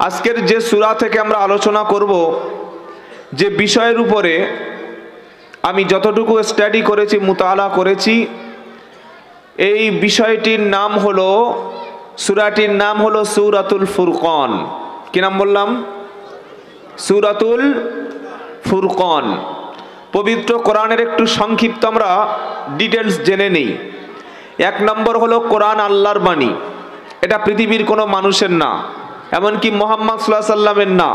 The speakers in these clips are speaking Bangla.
আজকের যে সূরা থেকে আমরা আলোচনা করব, যে বিষয়ের উপরে আমি যতটুকু স্টাডি করেছি, মুতালা করেছি, এই বিষয়টির নাম হলো, সূরাটির নাম হলো সূরাতুল ফুরকান। কি নাম বললাম? সূরাতুল ফুরকান। পবিত্র কোরআনের একটু সংক্ষিপ্ত আমরা ডিটেলস জেনে নেই। এক নম্বর হলো কোরআন আল্লাহর বাণী। এটা পৃথিবীর কোনো মানুষের না, এমনকি মুহাম্মদ সাল্লাল্লাহু আলাইহি সাল্লামের না।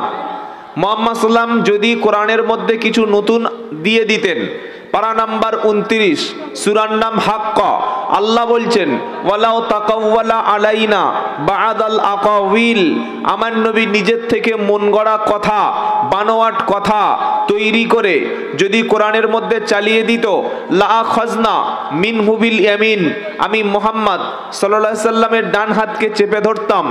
মুহাম্মদ সাল্লাম যদি কোরআনের মধ্যে কিছু নতুন দিয়ে দিতেন, পারা নাম্বার 29, সূরার নাম হাক্কা। আল্লাহ বলছেন, ওয়ালাউ তাকাওয়ালা আলাইনা বা'দাল আকাওয়িল, আমার নবী নিজের থেকে মন গড়া কথা, বানোয়াট কথা তৈরি করে যদি কোরআনের মধ্যে চালিয়ে দিত, লা আখাযনা মিনহু বিল ইয়ামিন, আমি মুহাম্মদ সাল্লাল্লাহু আলাইহি সাল্লামের ডান হাতকে চেপে ধরতাম,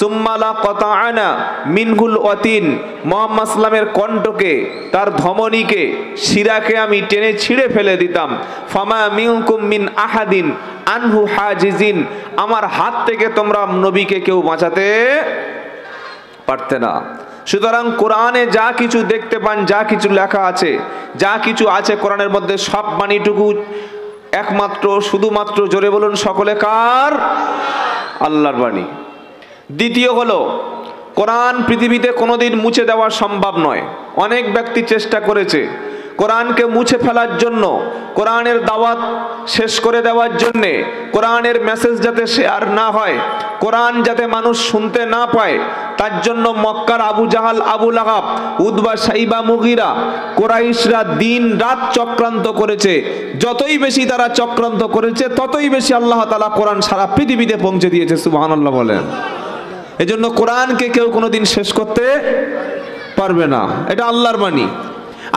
সুম্মা লা কাতা'না মিনহুল ওয়াতিন, মুহাম্মদ সাল্লামের কণ্ঠকে, তার ধমনীকে, শিরাকে আমি টেনে ছিঁড়ে ফেলে দিতাম। ফামা মিনকুম মিন আহাদিন আনহু হাজিজিন, আমার হাত থেকে তোমরা নবীকে কেউ বাঁচাতে পারতে না। সুতরাং কোরআনে যা কিছু দেখতে পান, যা কিছু লেখা আছে, যা কিছু আছে কোরআনের মধ্যে, সব বাণীটুকু একমাত্র, শুধুমাত্র, জোরে বলুন সকলে, কার? আল্লাহর বাণী। দ্বিতীয় হলো, কোরআন পৃথিবীতে কোনোদিন মুছে দেওয়া সম্ভব নয়। অনেক ব্যক্তি চেষ্টা করেছে কোরআনকে মুছে ফেলার জন্য, কোরআনের দাওয়াত শেষ করে দেওয়ার জন্যে, কোরআনের মেসেজ যাতে শেয়ার না হয়, কোরআন যাতে মানুষ শুনতে না পায়, তার জন্য মক্কার আবু জাহাল, আবু লাহাব, উতবা, সাইবা, মুগিরা, কুরাইশরা দিন রাত চক্রান্ত করেছে। যতই বেশি তারা চক্রান্ত করেছে, ততই বেশি আল্লাহ তাআলা কোরআন সারা পৃথিবীতে পৌঁছে দিয়েছে। সুবহানাল্লাহ বলেন। এজন্য কোরআনকে কেউ কোনোদিন শেষ করতে পারবে না। এটা আল্লাহর বাণী,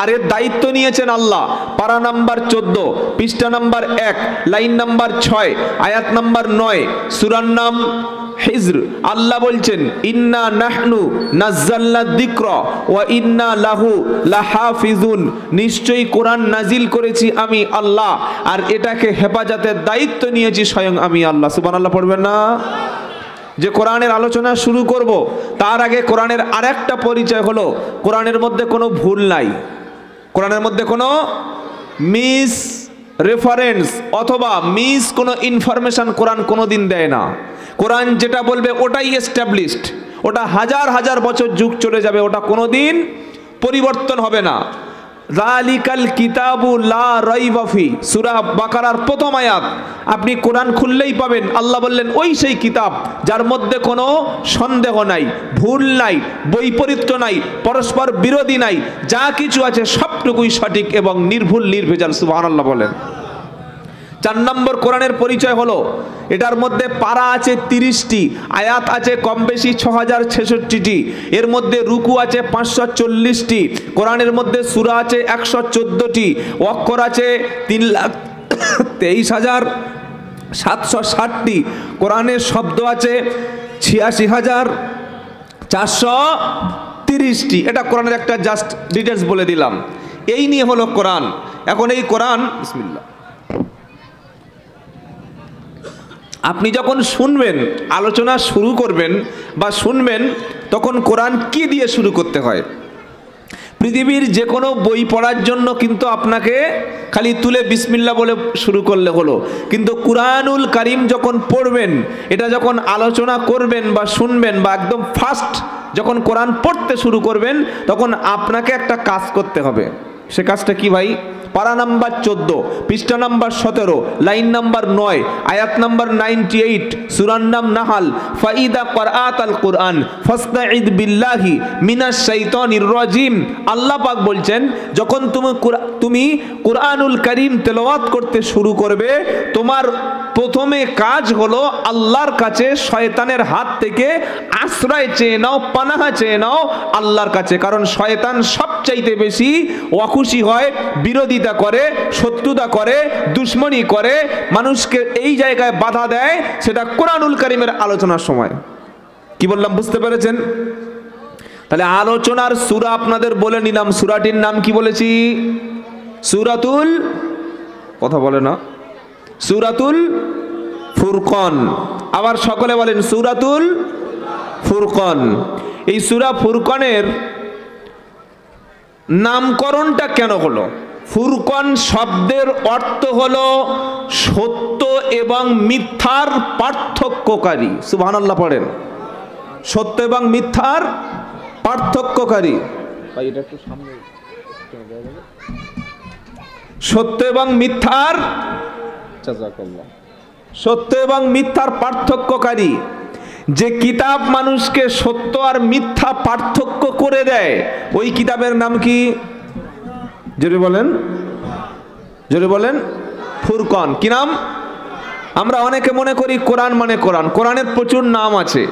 আর এর দায়িত্ব নিয়েছেন আল্লাহ। পারা নাম্বার 14, পৃষ্ঠা নাম্বার 1, লাইন নাম্বার 6, আয়াত নাম্বার 9, সূরার নাম হিজর। আল্লাহ বলছেন, ইন্না নাহনু নাজ্জালনা যিকরা ওয়া ইন্না লাহু লাহাফিজুন, নিশ্চয়ই কোরআন নাজিল করেছি আমি আল্লাহ, আর এটাকে হেফাজতের দায়িত্ব নিয়েছি স্বয়ং আমি আল্লাহ। সুবহানাল্লাহ পড়বেন না? যে কোরআনের আলোচনা শুরু করব, তার আগে কোরআনের আরেকটা পরিচয় হলো, কোরআনের মধ্যে কোনো ভুল নাই, কোরআনের মধ্যে কোনো মিস রেফারেন্স অথবা মিস কোনো ইনফরমেশন কোরআন কোনোদিন দেয় না। কোরআন যেটা বলবে ওটাই এস্টাবলিশড, ওটা হাজার হাজার বছর যুগ চলে যাবে, ওটা কোনোদিন পরিবর্তন হবে না। যালিকাল কিতাবু লা রাইবা ফি, সূরা বাকারার প্রথম আয়াত। আপনি কোরআন খুললেই পাবেন, আল্লাহ বললেন ওই সেই কিতাব যার মধ্যে কোনো সন্দেহ নাই, ভুল নাই, বৈপরীত্য নাই, পরস্পর বিরোধী নাই, যা কিছু আছে সবটুকুই সঠিক এবং নির্ভুল, নির্ভেজাল। সুবহানাল্লাহ বলেন। 4 নম্বর কোরআনের পরিচয় হলো, এটার মধ্যে পারা আছে 30টি, আয়াত আছে কম বেশি 6066টি, এর মধ্যে রুকু আছে 540টি, কোরআনের মধ্যে সূরা আছে 114টি, অক্ষর আছে 3,23,760টি, কোরআনের শব্দ আছে 86,430টি। এটা কোরআনের একটা জাস্ট ডিটেলস বলে দিলাম। এই নিয়ে হলো কোরআন। এখন এই কোরআন, বিসমিল্লাহ, আপনি যখন শুনবেন, আলোচনা শুরু করবেন বা শুনবেন, তখন কোরআন কি দিয়ে শুরু করতে হয়? পৃথিবীর যে কোনো বই পড়ার জন্য কিন্তু আপনাকে খালি তুলে বিসমিল্লাহ বলে শুরু করলে হলো, কিন্তু কুরআনুল কারীম যখন পড়বেন, এটা যখন আলোচনা করবেন বা শুনবেন, বা একদম ফার্স্ট যখন কোরআন পড়তে শুরু করবেন, তখন আপনাকে একটা কাজ করতে হবে। সে কাজটা কি ভাই? পারা নাম্বার 14, পৃষ্ঠা নাম্বার 17, লাইন নাম্বার 9, আয়াত নাম্বার 98, সূরার নাম নাহাল। ফাইদা ক্বরাআতাল কুরআন ফাসতাঈদ বিল্লাহি মিনাশ শাইতানির রাজিম। আল্লাহ পাক বলছেন, যখন তুমি কুরআনুল কারীম তেলাওয়াত করতে শুরু করবে, তোমার প্রথমে কাজ হলো আল্লাহর কাছে শয়তানের হাত থেকে আশ্রয় চেয়ে নাও, পানাহা চেয়ে নাও আল্লাহর কাছে। কারণ শয়তান সবচাইতে বেশি অখুশি হয়, বিরোধিতা করে, শত্রুতা করে, দুশ্মনী করে, মানুষকে এই জায়গায় বাধা দেয়, সেটা কুরআনুল কারীমের আলোচনার সময়। কি বললাম বুঝতে পেরেছেন? তাহলে আলোচনার সূরা আপনাদের বলে নিলাম, সূরাটির নাম কি বলেছি? সূরাতুল, কথা বলে না, সূরাতুল ফুরকান। আবার সকলে বলেন সূরাতুল ফুরকন। এই সূরা ফুরকনের নামকরণটা কেন হলো? ফুরকন শব্দের অর্থ হলো সত্য এবং মিথ্যার পার্থক্যকারী। সুবহানাল্লাহ পড়েন। সত্য এবং মিথ্যার পার্থক্যকারী। সত্য এবং মিথ্যার সত্য এবং মিথ্যার পার্থক্যকারী। যে কিতাব মানুষকে সত্য আর মিথ্যা পার্থক্য করে দেয়, ওই কিতাবের নাম কি? জোরে বলেন, জোরে বলেন। ফুরকন। কি নাম? আমরা অনেকে মনে করি কোরআন মানে কোরআন। কোরআনের প্রচুর নাম আছে।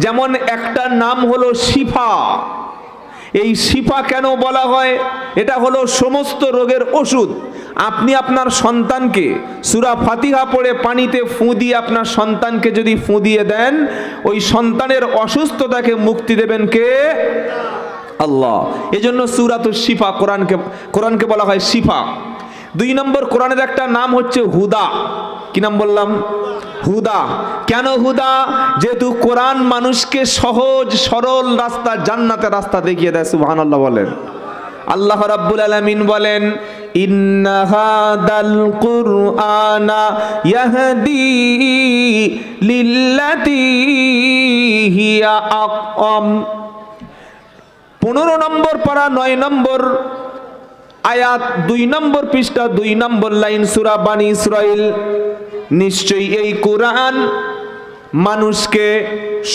যেমন একটা নাম হলো শিফা। এই শিফা কেন বলা হয়? এটা হলো সমস্ত রোগের ওষুধ। আপনি আপনার সন্তানকে সূরা ফাতিহা পড়ে পানিতে ফুঁ দিয়ে আপনার সন্তানকে যদি ফুঁ দিয়ে দেন, ওই সন্তানের অসুস্থতাকে মুক্তি দেবেন কে? আল্লাহ। এজন্য সূরাতুশ শিফা, কোরআনকে বলা হয় শিফা। 2 নম্বর, কোরআনের একটা নাম হচ্ছে হুদা। কি নাম বললাম? হুদা। কেন হুদা? যেহেতু কোরআন মানুষকে সহজ সরল রাস্তা, জান্নাতের রাস্তা দেখিয়ে দেয়। সুবহানাল্লাহ বলেন। আল্লাহ রাব্বুল আলামিন বলেন, ইন্না হাদাল কুরআনা ইয়াহদি লিল্লাতি হিয়া আকওয়াম। 15 নম্বর পারা 9 নম্বর আয়াত 2 নম্বর পৃষ্ঠা 2 নম্বর লাইন সূরা বানী ইসরাইল। নিশ্চয়ই এই কোরআন মানুষকে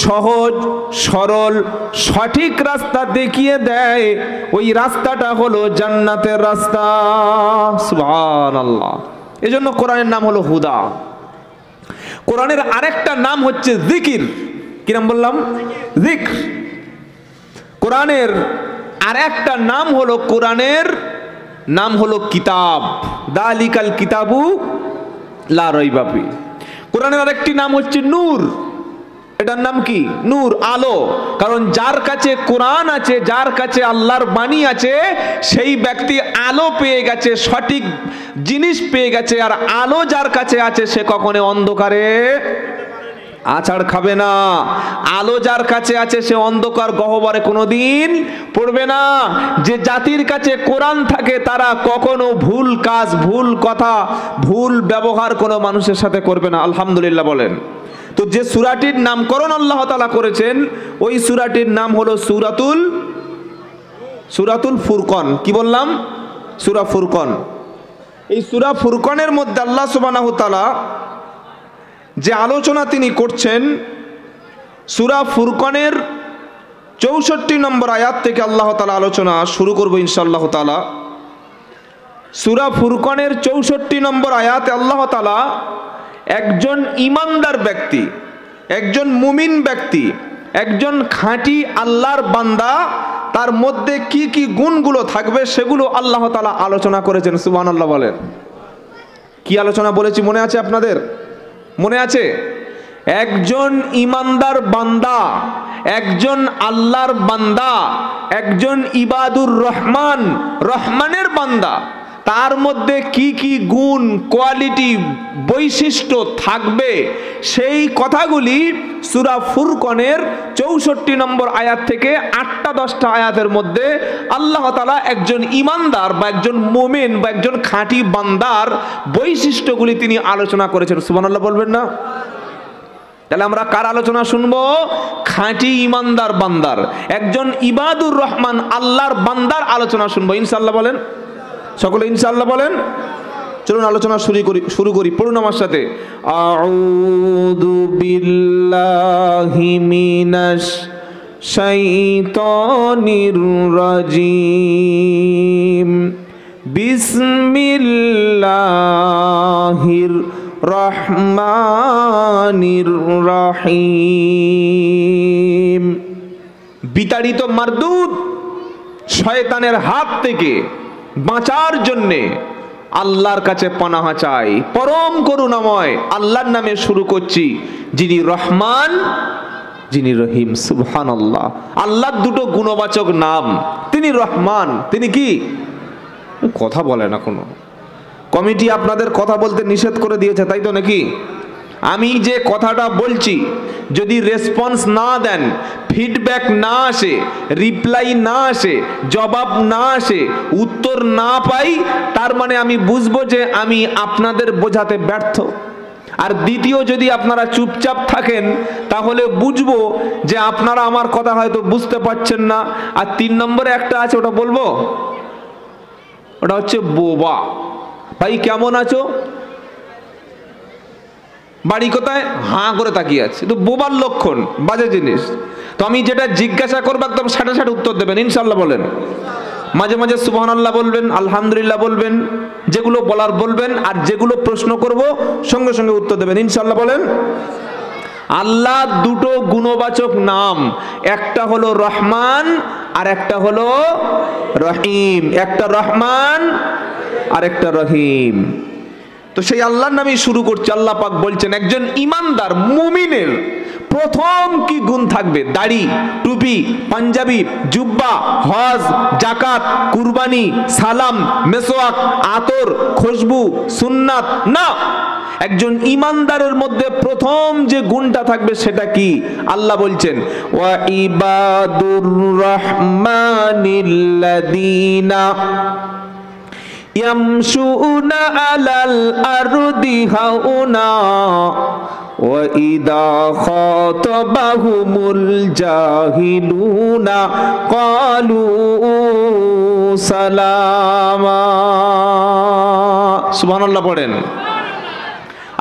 সহজ সরল সঠিক রাস্তা দেখিয়ে দেয়। ওই রাস্তাটা হলো জান্নাতের রাস্তা। সুবহানাল্লাহ। এজন্য কোরআনের নাম হলো হুদা। কোরআনের আরেকটা নাম হচ্ছে জিকির। কি নাম বললাম? জিক্র। কোরআনের আরেকটা নাম হলো, কোরআনের নাম হলো কিতাব। দালিকাল কিতাবু লা রাইবা ফি। কোরআনের আরেকটি নাম হচ্ছে নূর। এটার নাম কি? নূর, আলো। কারণ যার কাছে কোরআন আছে, যার কাছে আল্লাহর বাণী আছে, সেই ব্যক্তি আলো পেয়ে গেছে, সঠিক জিনিস পেয়ে গেছে। আর আলো যার কাছে আছে, সে কখনো অন্ধকারে আছাড় খাবে না। আলো যার কাছে আছে, সে অন্ধকার গহ্বরে কোনোদিন পড়বে না। যে জাতির কাছে কোরআন থাকে, তারা কখনো ভুল কাজ, ভুল কথা, ভুল ব্যবহার কোনো মানুষের সাথে করবে না। আলহামদুলিল্লাহ বলেন। তো যে সূরাটির নামকরণ আল্লাহ তাআলা করেছেন, ওই সূরাটির নাম হলো সূরাতুল ফুরকন। কি বললাম? সূরা ফুরকন। এই সূরা ফুরকনের মধ্যে আল্লাহ সুবহানাহু ওয়া তাআলা যে আলোচনা তিনি করছেন, সূরা ফুরকনের 64 নম্বর আয়াত থেকে আল্লাহ তাআলা আলোচনা শুরু করব ইনশাআল্লাহ তাআলা। সূরা ফুরকনের 64 নম্বর আয়াতে আল্লাহ তাআলা একজন ঈমানদার ব্যক্তি, একজন মুমিন ব্যক্তি, একজন খাঁটি আল্লাহর বান্দা, তার মধ্যে কি কি গুণগুলো থাকবে সেগুলো আল্লাহ তাআলা আলোচনা করেছেন। সুবহানাল্লাহ বলেন। কি আলোচনা বলেছি মনে আছে আপনাদের? মনে আছে? একজন ঈমানদার বান্দা, একজন আল্লাহর বান্দা, একজন ইবাদুর রহমান, রহমানের বান্দা, তার মধ্যে কি কি গুণ, কোয়ালিটি, বৈশিষ্ট্য থাকবে, সেই কথাগুলি সূরা ফুরকনের 64 নম্বর আয়াত থেকে 8-10টা আয়াতের মধ্যে আল্লাহ তাআলা একজন ঈমানদার বা একজন মুমিন বা একজন খাঁটি বান্দার বৈশিষ্ট্যগুলি তিনি আলোচনা করেছেন। সুবহানাল্লাহ বলবেন না? তাহলে আমরা কার আলোচনা শুনবো? খাঁটি ঈমানদার বান্দার, একজন ইবাদুর রহমান আল্লাহর বান্দার আলোচনা শুনবো ইনশাআল্লাহ বলেন। সকলে ইনশাআল্লাহ বলেন। চলুন আলোচনা শুরু করি। পড়ুন আমার সাথে। আউযু বিল্লাহি মিনাশ শাইতানির রাজিম। বিসমিল্লাহির রহমানির রহিম। বিতাড়িত মারদুদ শয়তানের হাত থেকে বাঁচার জন্যে আল্লাহর কাছে পানাহ চাই। পরম করুণাময় আল্লাহর নামে শুরু করছি, যিনি রহমান, যিনি রহিম। সুবহানাল্লাহ। আল্লাহর দুটো গুণবাচক নাম। তিনি রহমান, তিনি কি? কথা বলে না কোনো কমিটি, আপনাদের কথা বলতে নিষেধ করে দিয়েছে, তাই তো নাকি? আমি যে কথাটা বলছি যদি রেসপন্স না দেন, ফিডব্যাক না আসে, রিপ্লাই না আসে, জবাব না আসে, উত্তর না পাই, তার মানে আমি বুঝবো যে আমি আপনাদের বোঝাতে ব্যর্থ। আর দ্বিতীয়, যদি আপনারা চুপচাপ থাকেন তাহলে বুঝবো যে আপনারা আমার কথা হয়তো বুঝতে পারছেন না। আর 3 নম্বরে একটা আছে, ওটা বলবো, ওটা হচ্ছে বোবা। ভাই কেমন আছো, বাড়ি কোথায়, হাঁ করে তাকিয়ে আছে, তো বোবার লক্ষণ, বাজে জিনিস। তো আমি যেটা জিজ্ঞাসা করবো একদম সাথে সাথে উত্তর দেবেন, ইনশাল্লাহ বলেন। মাঝে মাঝে সুবহানাল্লাহ বলবেন, আলহামদুলিল্লাহ বলবেন, যেগুলো বলার বলবেন, আর যেগুলো প্রশ্ন করব সঙ্গে সঙ্গে উত্তর দেবেন, ইনশাল্লাহ বলেন। আল্লাহ দুটো গুণবাচক নাম, একটা হলো রহমান আর একটা হলো রহিম। একটা রহমান আর একটা রহিম। তো সেই আল্লাহর নামেই শুরু করছে। আল্লাহ পাক বলছেন একজন ইমানদার মুমিনের প্রথম কি গুণ থাকবে? দাড়ি, টুপি, পাঞ্জাবি, জুব্বা, হজ, জাকাত, কুরবানি, সালাম, মেসওয়াক, আতর, খুশবু, সুন্নাত না। একজন ইমানদারের মধ্যে প্রথম যে গুণটা থাকবে সেটা কি? আল্লাহ বলছেন ওয়া ইবাদুর রহমানিল্লাযীনা ইয়ামশুনা আলাল আরদি হাওনা ওয়া ইদা খাতাবাহুমুল জাহিলুনা ক্বালু সালামা। সুবহানাল্লাহ পড়েন।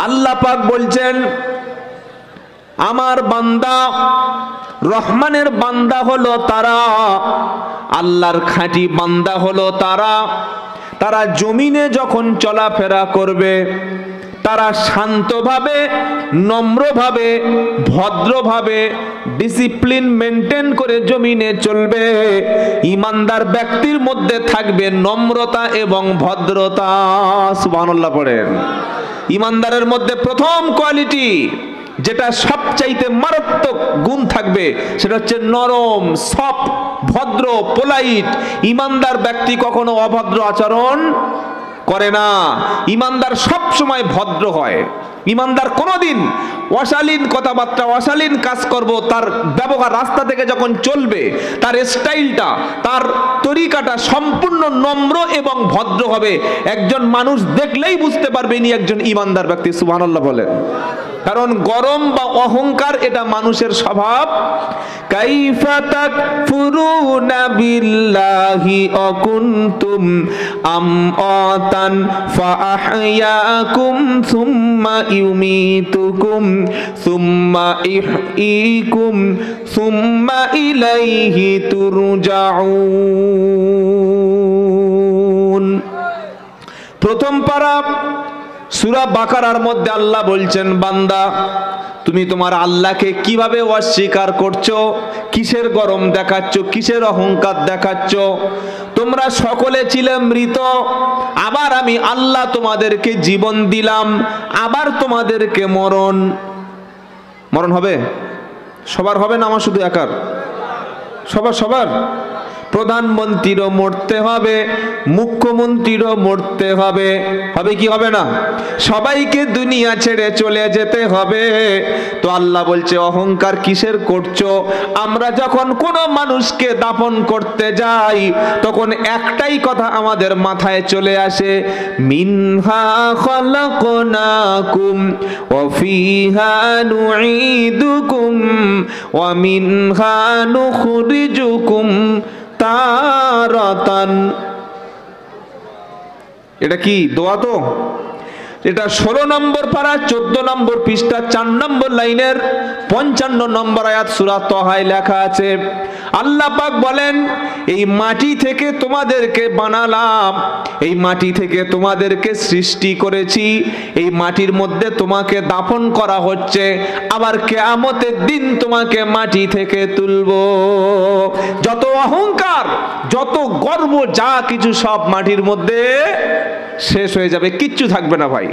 আল্লাহ পাক বলছেন আমার বান্দা, রহমানের বান্দা হলো তারা, আল্লাহর খাঁটি বান্দা হলো তারা, তারা জমিনে যখন চলাফেরা করবে তারা শান্তভাবে, নম্রভাবে, ভদ্রভাবে, ডিসিপ্লিন মেনটেন করে জমিনে চলবে। ইমানদার ব্যক্তির মধ্যে থাকবে নম্রতা এবং ভদ্রতা। সুবহানাল্লাহ পড়েন। ইমানদারের মধ্যে প্রথম কোয়ালিটি যেটা সবচাইতে মারাত্মক গুণ থাকবে সেটা হচ্ছে নরম, সফট, ভদ্র, পোলাইট। ইমানদার ব্যক্তি কখনো অভদ্র আচরণ করে না। ইমানদার সব সময় ভদ্র হয়। ইমানদার কোনোদিন অশালীন কথাবার্তা, অশালীন কাজ করব, তার ব্যবহার, রাস্তা থেকে যখন চলবে তার স্টাইলটা, তার তরিকাটা সম্পূর্ণ নম্র এবং ভদ্র হবে। একজন মানুষ দেখলেই বুঝতে পারবে ইনি একজন ইমানদার ব্যক্তি। সুবহানাল্লাহ বলেন। কারণ গরম বা অহংকার এটা মানুষের স্বভাব। কাইফা তাকফুরুনা বিল্লাহি ওয়া কুনতুম আমওয়াতান ফাআহইয়াকুম সুম্মা ইউমীতুকুম সুম্মা ইহয়ীকুম সুম্মা ইলাইহি তুরজাউন। প্রথম পারা সূরা বাকারার মধ্যে আল্লাহ বলছেন বান্দা তুমি তোমার আল্লাহকে কিভাবে অস্বীকার করছো, কিসের গরম দেখাচ্ছ, কিসের অহংকার দেখাচ্ছ? তোমরা সকলে ছিলে মৃত, আবার আমি আল্লাহ তোমাদেরকে জীবন দিলাম, আবার তোমাদেরকে মরণ হবে। সবার হবে না, আমার শুধু একার? সবার। প্রধানমন্ত্রীরও মরতে হবে, মুখ্যমন্ত্রীরও মরতে হবে, হবে কি হবে না? সবাইকে দুনিয়া ছেড়ে চলে যেতে হবে। তো আল্লাহ বলছে অহংকার কিসের করছো? আমরা যখন কোনো মানুষকে দাফন করতে যাই তখন একটাই কথা আমাদের মাথায় চলে আসে, মিনহা খালাকনাকুম ওয়া ফিহা নুঈদুকুম ওয়া মিনহা নুখরিজুকুম তারাতান। এটা কি দোয়া? তো এটা 16 নম্বর পারা 14 নম্বর পৃষ্ঠা 4 নম্বর লাইনের 55 নম্বর আয়াত সূরা তাহায় লেখা আছে। আল্লাহ পাক বলেন এই মাটি থেকে তোমাদেরকে বানালাম, এই মাটি থেকে তোমাদেরকে সৃষ্টি করেছি, এই মাটির মধ্যে তোমাকে দাফন করা হচ্ছে, আবার কিয়ামতের দিন তোমাকে মাটি থেকে তুলবো। যত অহংকার, যত গর্ব, যা কিছু সব মাটির মধ্যে শেষ হয়ে যাবে, কিচ্ছু থাকবে না ভাই।